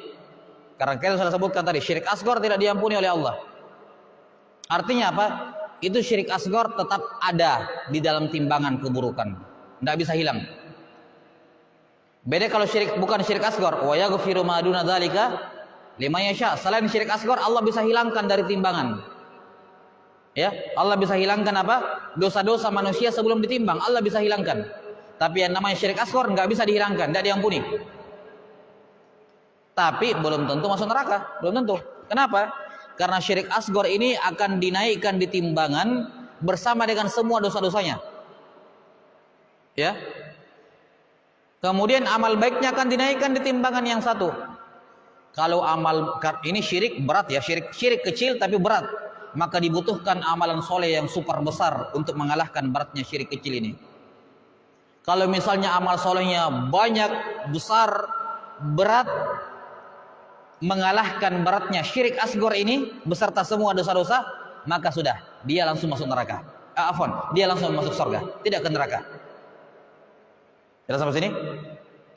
Karena kita sudah sebutkan tadi, syirik asgar tidak diampuni oleh Allah. Artinya apa? Itu syirik asgar tetap ada di dalam timbangan keburukan. Tidak bisa hilang. Beda kalau bukan syirik asgar, wa yaghfiru ma duna dzalika liman yasha. Selain syirik asgar, Allah bisa hilangkan dari timbangan. Ya, Allah bisa hilangkan apa? Dosa-dosa manusia sebelum ditimbang, Allah bisa hilangkan. Tapi yang namanya syirik asgar nggak bisa dihilangkan, tidak diampuni. Tapi belum tentu masuk neraka, belum tentu. Kenapa? Karena syirik asgar ini akan dinaikkan di timbangan bersama dengan semua dosa-dosanya. Ya. Kemudian amal baiknya akan dinaikkan di timbangan yang satu. Kalau ini syirik berat ya, syirik kecil tapi berat. Maka dibutuhkan amalan soleh yang super besar untuk mengalahkan beratnya syirik kecil ini. Kalau misalnya amal solehnya banyak, besar, berat, mengalahkan beratnya syirik asgar ini beserta semua dosa-dosa, maka sudah, dia langsung masuk neraka. Dia langsung masuk surga, tidak ke neraka. Jelas sampai sini?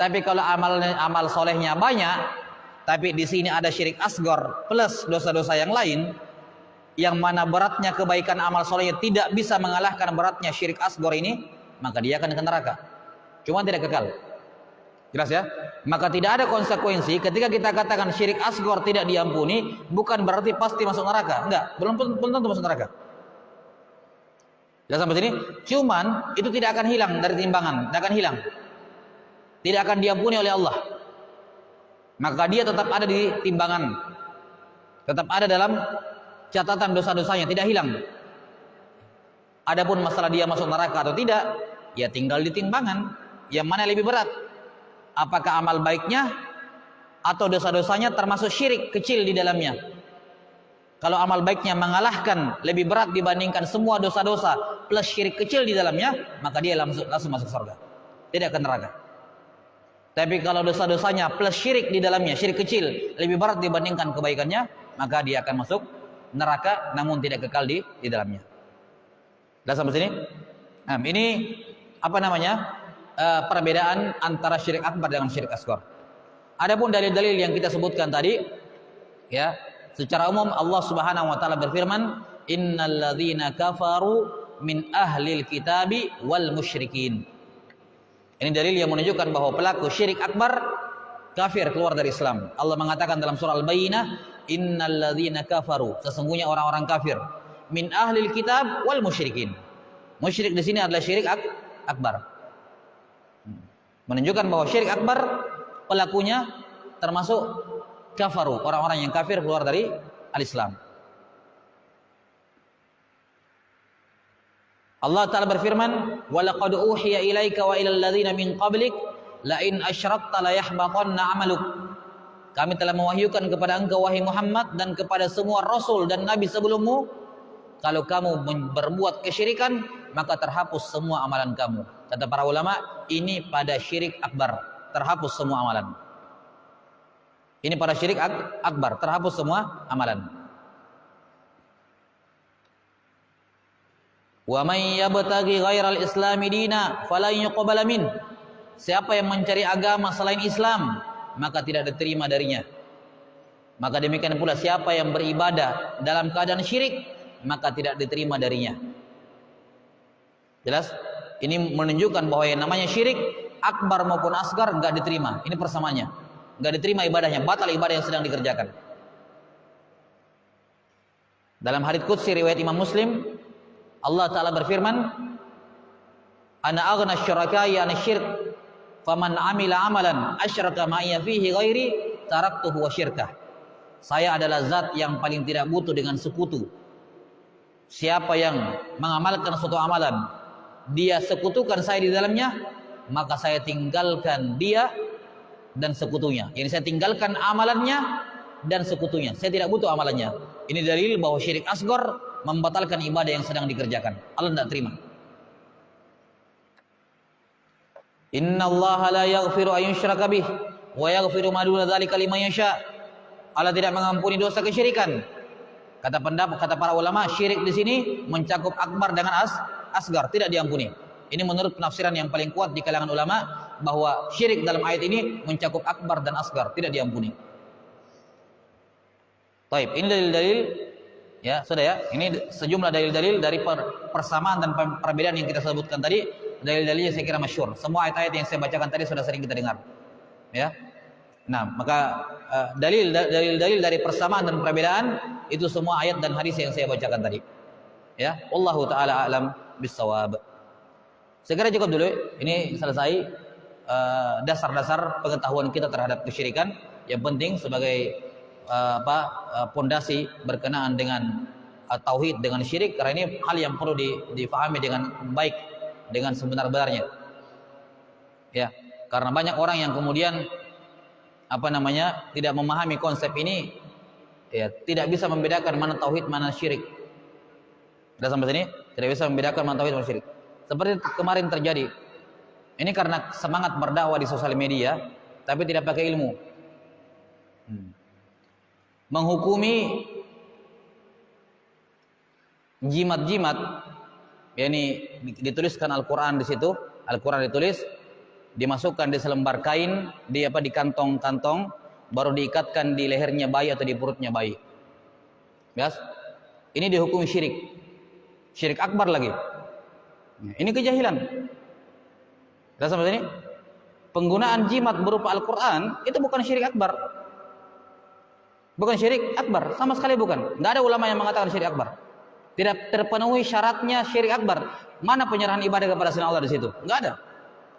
Tapi kalau amal solehnya banyak, tapi di sini ada syirik asgar plus dosa-dosa yang lain, yang mana beratnya kebaikan amal solehnya tidak bisa mengalahkan beratnya syirik asgar ini, maka dia akan ke neraka. Cuma tidak kekal. Jelas ya? Maka tidak ada konsekuensi ketika kita katakan syirik asgar tidak diampuni, bukan berarti pasti masuk neraka. Enggak, belum tentu masuk neraka. Jelas sampai sini? Cuman itu tidak akan hilang dari timbangan, tidak akan hilang. Tidak akan diampuni oleh Allah. Maka dia tetap ada di timbangan. Tetap ada dalam catatan dosa-dosanya, tidak hilang. Adapun masalah dia masuk neraka atau tidak, ya tinggal di timbangan. Yang mana lebih berat? Apakah amal baiknya atau dosa-dosanya termasuk syirik kecil di dalamnya? Kalau amal baiknya mengalahkan, lebih berat dibandingkan semua dosa-dosa plus syirik kecil di dalamnya, maka dia langsung masuk surga, tidak ke neraka. Tapi kalau dosa-dosanya plus syirik di dalamnya, syirik kecil lebih berat dibandingkan kebaikannya, maka dia akan masuk neraka namun tidak kekal di dalamnya. Dah sampai sini? Nah, ini perbedaan antara syirik akbar dengan syirik asgar. Adapun dalil-dalil yang kita sebutkan tadi, Ya, secara umum Allah Subhanahu wa taala berfirman, "Innalladzina kafaru min ahlil kitabi wal musyrikin." Ini dalil yang menunjukkan bahwa pelaku syirik akbar kafir, keluar dari Islam. Allah mengatakan dalam surah Al-Bayyinah, "Innalladzina kafaru," sesungguhnya orang-orang kafir, min ahlil kitab wal musyrikin. Musyrik di sini adalah syirik akbar. Menunjukkan bahwa syirik akbar pelakunya termasuk kafaru, orang-orang yang kafir keluar dari al-Islam. Allah Ta'ala berfirman, "Walaqad uhiya ilaika wa ilal ladzina min qablik la in asyrakta la yahbatanna 'amaluk." Kami telah mewahyukan kepada engkau wahai Muhammad dan kepada semua rasul dan nabi sebelummu, kalau kamu berbuat kesyirikan maka terhapus semua amalan kamu. Kata para ulama, ini pada syirik akbar, terhapus semua amalan. Ini pada syirik akbar, terhapus semua amalan. Wa may yabtaghi ghairal islami dina falan yuqbala min. Siapa yang mencari agama selain Islam, maka tidak diterima darinya. Maka demikian pula siapa yang beribadah dalam keadaan syirik, maka tidak diterima darinya. Jelas? Ini menunjukkan bahwa yang namanya syirik akbar maupun asgar enggak diterima. Ini persamaannya. Enggak diterima ibadahnya, batal ibadah yang sedang dikerjakan. Dalam hadits qudsi riwayat Imam Muslim, Allah Ta'ala berfirman, "Ana aghna syuraka'i 'ani syirk, faman 'amila 'amalan asyraka ma'iya fihi ghairi taraktuhu wa syirkah." Saya adalah zat yang paling tidak butuh dengan sekutu. Siapa yang mengamalkan suatu amalan, dia sekutukan saya di dalamnya, maka saya tinggalkan dia dan sekutunya. Jadi saya tinggalkan amalannya dan sekutunya. Saya tidak butuh amalannya. Ini dalil bahwa syirik asghar membatalkan ibadah yang sedang dikerjakan. Allah tidak terima. Innallaha la yaghfiru an yushraka bih wa yaghfiru ma duna dzalika liman yasha. Allah tidak mengampuni dosa kesyirikan. Kata para ulama, syirik di sini mencakup akbar dengan asgar, tidak diampuni. Ini menurut penafsiran yang paling kuat di kalangan ulama, bahwa syirik dalam ayat ini mencakup akbar dan asgar, tidak diampuni. Baik, ini dalil-dalil ya, sudah ya. Ini sejumlah dalil-dalil dari persamaan dan perbedaan yang kita sebutkan tadi. Dalil-dalilnya saya kira masyhur. Semua ayat-ayat yang saya bacakan tadi sudah sering kita dengar. Ya. Nah, maka dalil-dalil dari persamaan dan perbedaan itu semua ayat dan hadis yang saya bacakan tadi. Ya, wallahu taala a'lam bissawab. Segera cukup dulu. Ini selesai dasar-dasar pengetahuan kita terhadap kesyirikan. Yang penting sebagai pondasi berkenaan dengan tauhid, dengan syirik, karena ini hal yang perlu difahami dengan baik, dengan sebenar-benarnya. Ya, karena banyak orang yang kemudian tidak memahami konsep ini, ya, tidak bisa membedakan mana tauhid mana syirik. Sudah sampai sini? Tidak bisa membedakan mana tauhid mana syirik. Seperti kemarin terjadi. Ini karena semangat berdakwah di sosial media, tapi tidak pakai ilmu. Menghukumi jimat-jimat, yakni dituliskan Al-Quran di situ, Al-Quran ditulis, dimasukkan di selembar kain, di kantong-kantong, baru diikatkan di lehernya bayi atau di perutnya bayi. Yes? Ini dihukumi syirik, syirik akbar lagi. Ini kejahilan. Kita sampai sini. Penggunaan jimat berupa Al-Quran itu bukan syirik akbar. Bukan syirik akbar, sama sekali bukan. Tidak ada ulama yang mengatakan syirik akbar. Tidak terpenuhi syaratnya syirik akbar. Mana penyerahan ibadah kepada selain Allah di situ? Tidak ada.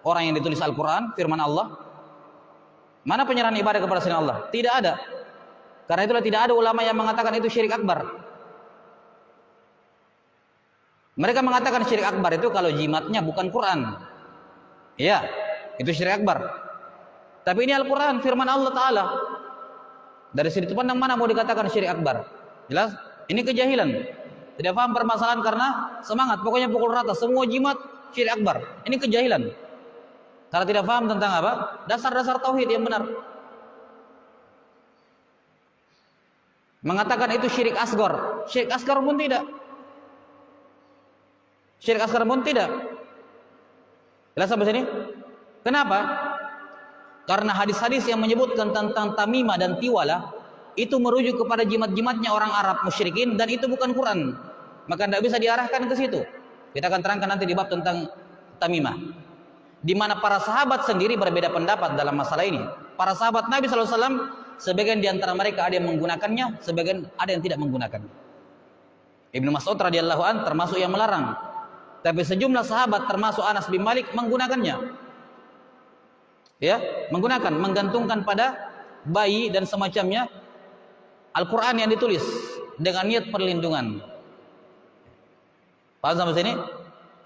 Orang yang ditulis Al-Quran, firman Allah, mana penyerahan ibadah kepada selain Allah? Tidak ada. Karena itulah tidak ada ulama yang mengatakan itu syirik akbar. Mereka mengatakan syirik akbar itu kalau jimatnya bukan Quran. Ya, itu syirik akbar. Tapi ini Al-Quran, firman Allah Ta'ala. Dari sudut pandang mana mau dikatakan syirik akbar? Jelas? Ini kejahilan. Tidak paham permasalahan karena semangat. Pokoknya pukul rata. Semua jimat syirik akbar. Ini kejahilan. Karena tidak paham tentang apa? Dasar-dasar tauhid yang benar. Mengatakan itu syirik asgar. Syirik asgar pun tidak. Syirik asgar pun tidak. Jelas sampai sini? Kenapa? Karena hadis-hadis yang menyebutkan tentang tamimah dan tiwalah itu merujuk kepada jimat-jimatnya orang Arab musyrikin dan itu bukan Quran. Maka tidak bisa diarahkan ke situ. Kita akan terangkan nanti di bab tentang tamimah. Di mana para sahabat sendiri berbeda pendapat dalam masalah ini. Para sahabat Nabi SAW, sebagian di antara mereka ada yang menggunakannya, sebagian ada yang tidak menggunakannya. Ibnu Mas'ud radhiyallahu an termasuk yang melarang. Tapi sejumlah sahabat termasuk Anas bin Malik menggunakannya. Ya, menggunakan, menggantungkan pada bayi dan semacamnya Al-Quran yang ditulis dengan niat perlindungan. Paham sampai sini?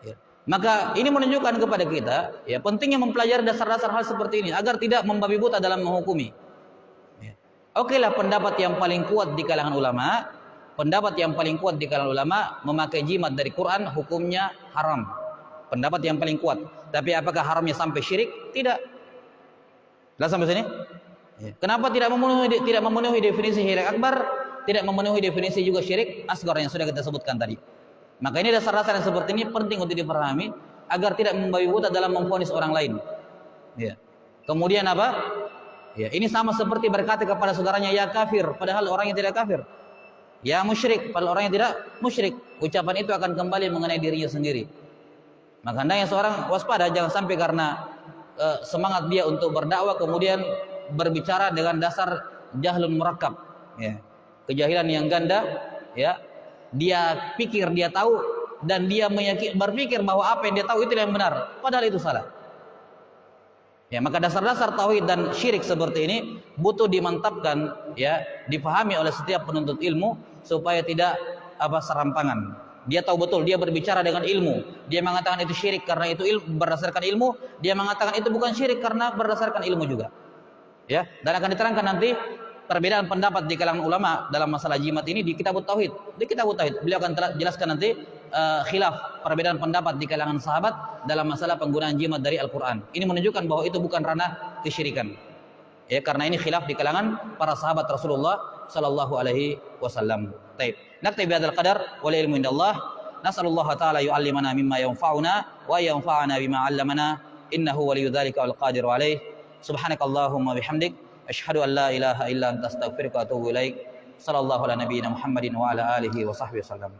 Ya. Maka ini menunjukkan kepada kita, ya, pentingnya mempelajari dasar-dasar hal seperti ini agar tidak membabi buta dalam menghukumi. Ya. Oke lah, pendapat yang paling kuat di kalangan ulama, memakai jimat dari Quran hukumnya haram. Pendapat yang paling kuat. Tapi apakah haramnya sampai syirik? Tidak. Lah sampai sini? Ya. Kenapa tidak memenuhi definisi syirik akbar, tidak memenuhi definisi juga syirik asgar yang sudah kita sebutkan tadi. Maka ini dasar-dasar yang seperti ini penting untuk dipahami agar tidak membabi buta dalam memvonis orang lain. Ya. Kemudian apa? Ya, ini sama seperti berkata kepada saudaranya ya kafir, padahal orang yang tidak kafir. Ya musyrik, padahal orang yang tidak musyrik. Ucapan itu akan kembali mengenai dirinya sendiri. Maka hendaknya seorang waspada, jangan sampai karena semangat dia untuk berdakwah kemudian berbicara dengan dasar jahlun murakkab, ya. Kejahilan yang ganda, ya. Dia pikir dia tahu dan dia berpikir bahwa apa yang dia tahu itu yang benar, padahal itu salah. Ya, maka dasar-dasar tauhid dan syirik seperti ini butuh dimantapkan, ya, dipahami oleh setiap penuntut ilmu supaya tidak serampangan. Dia tahu betul, dia berbicara dengan ilmu. Dia mengatakan itu syirik karena itu berdasarkan ilmu, dia mengatakan itu bukan syirik karena berdasarkan ilmu juga. Ya, dan akan diterangkan nanti perbedaan pendapat di kalangan ulama dalam masalah jimat ini di Kitabut Tauhid. Di Kitabut Tauhid beliau akan jelaskan nanti khilaf, perbedaan pendapat di kalangan sahabat dalam masalah penggunaan jimat dari Al-Qur'an. Ini menunjukkan bahwa itu bukan ranah kesyirikan. Ya, karena ini khilaf di kalangan para sahabat Rasulullah sallallahu alaihi wasallam. Baik. Naktabi bihadzal qadar wal ilmu indallah. Nas'alullah ta'ala yu'allimana mimma yanfa'una wa yanfa'ana bima 'allamana. Innahu waliyyu dzalika wal qadiru alaihi. Subhanakallahumma bihamdik asyhadu an la ilaha illa anta astaghfiruka wa atubu ilaik. Sallallahu ala nabiyyina Muhammadin wa ala alihi wa sahbihi wasallam.